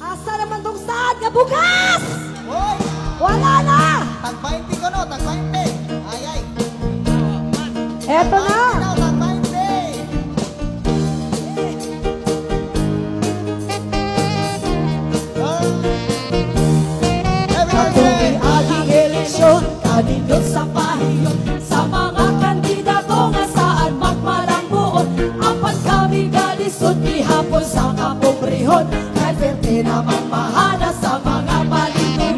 Asa naman tong saan nga bukas? Hoy! Wala na! Tag-20 ko no, tag-20. Ay. Eto na! Tag-20. Katuloy ating eleksyon, kanino sa pahiyon, sa mga kandidato nga saan magmalang buon. Apan kami galisod, ihapon sa kapobrehon, kahit verte namang mahana sa mga baliton.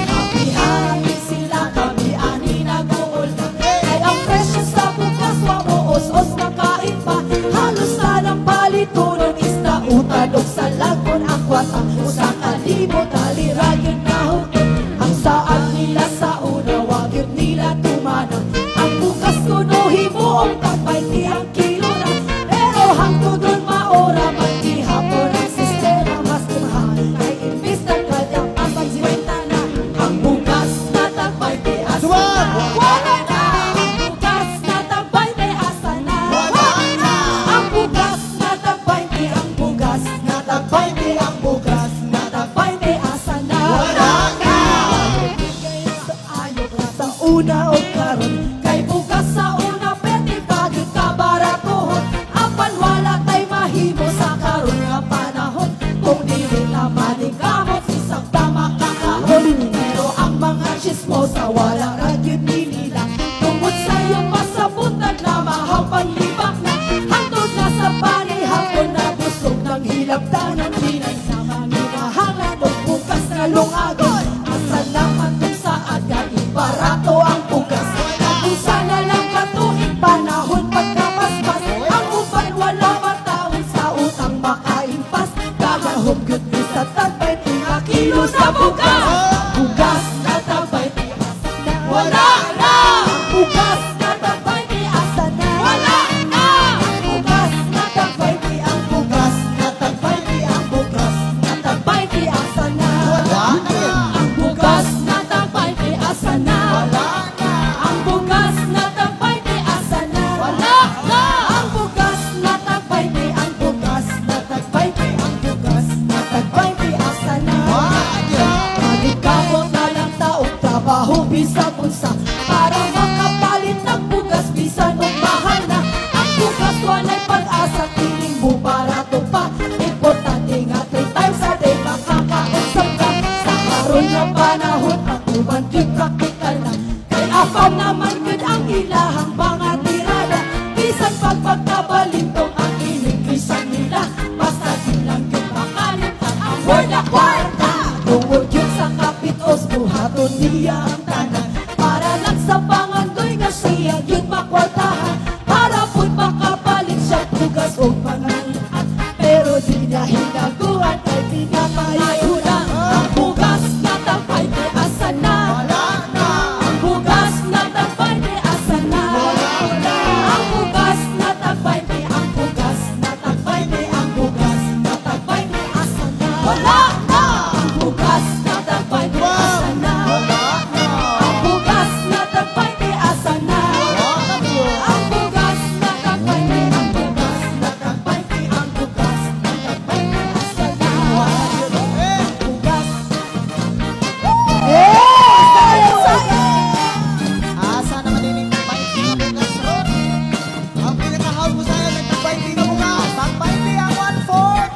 Happy-happy sila, kami ani nag-uol na. Ay ang presyo sa bukas, wamoos-os na kain pa. Halos na ng balitunon, isda utalog sa lagon. Ang kwatang usang kalibot, aliragin na hukot. Ang saan nila sa una, wagin nila tumanang. Ang bukas kuno himuong kapay tiyang kilo na. Pero hangtod doon maora, maghihapon ang sistema. Mas kumahal ay imbis na kanyang pasang siwenta na. Ang bukas na tagbay di asa na. Wala na! Ang bukas na tagbay di asa na. Wala na! Ang bukas na tagbay di ang bukas na tagbay di ang bukas na tagbay di asa na. Wala na! Sa una o karon kay bukas sa una pwede kagit kabaratuhon. Apan wala tay mahimo sa karon nga panahon. Kung dili naman ikamot isang tama kakahon. Pero ang mga chismosa wala ra gyud nila. Tungod sa iyong masabutan na mahapang libak na. Hangtod na sa panihapon na busog ng hilabtanan. Dinay sa manginahanglan o bukas na lungagon. Asa naman kung saan nga barato ang bugas. Kung sana lang katuig panahon pagkapaspas. Ang uban wala matawin sa utang makaimpas. Kahahog yun sa tagbay tina kilo sa bugas. Bugas na tagbay di asa na. Wala na! Bugas na tagbay di asa na. Wala na! Bugas na tagbay di ang bugas. Na tagbay di ang bugas. Na tagbay di asa na. Wala na! Ang bugas na tagbay di asa na. Wala na! Ang bugas na tagbay di asa na. Wala na! Ang bugas na tagbay di ang bugas. Na tagbay di ang bugas. Na tagbay di asa na. Magikabot na lang taong trabaho bisag unsa para makapalit ng bugas bisan og mahal na. Ang bugas walay pag-asa tining bubarato pa. Importante nga 3 times a day makakausap ka. Sa karon nga panahon patuman gyud praktikal na. Kay apaw naman gyud ang ilahang mga tirada. Bisan pag pagkabalintong ang ining-bisan nila. Basta di lang gyud makalitan ang word na kwarta. Tungod yun sa kapitos, buhaton niya ang tanan. Para lang sa pangandoy nga siya yun makwartahan. Para po'y makapalit siya bugas o pangalan. Pero di niya hinaguan kay pinamayunan. Ang bugas na tagbay di asa na. Wala na! Ang bugas na tagbay di asa na. Ang bugas na tagbay di ang bugas. Na tagbay di ang bugas. Na tagbay di asa na. Wala na! Ang bugas na tagbay di asa na. Wala na! Ang bugas na tagbay di asa na. Wala na! Ang bugas na tagbay di ang bugas. Na tagbay di ang bugas. Na tagbay di asa na. Bugas. Asa naman ining tag-20 na bukas ron? Ang pinakahawag mo sa'yo ng tag-20 na bukas. Tag-20 ang 1-4.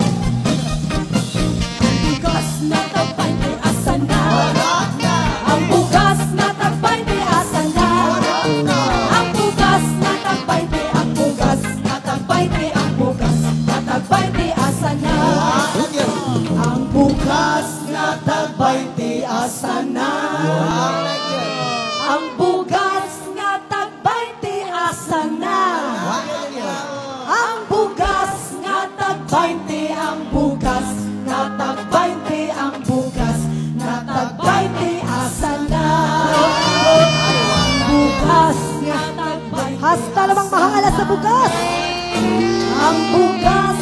Bugas na tagbay di asa na. Wala na! Ang bugas na tagbay di asa na. Wala na! Ang bugas na tagbay di ang bugas. Na tagbay di ang bugas. Na tagbay di asa na. Ang bugas na tagbay di asa na. Ang bugas na tagbay di asa na. Ang bugas nga tagbay di ang bugas. Na tagbay di ang bugas. Na tagbay di asa na. Ang bugas nga tagbay. Hasta namang mahangalas sa bugas. Ang bugas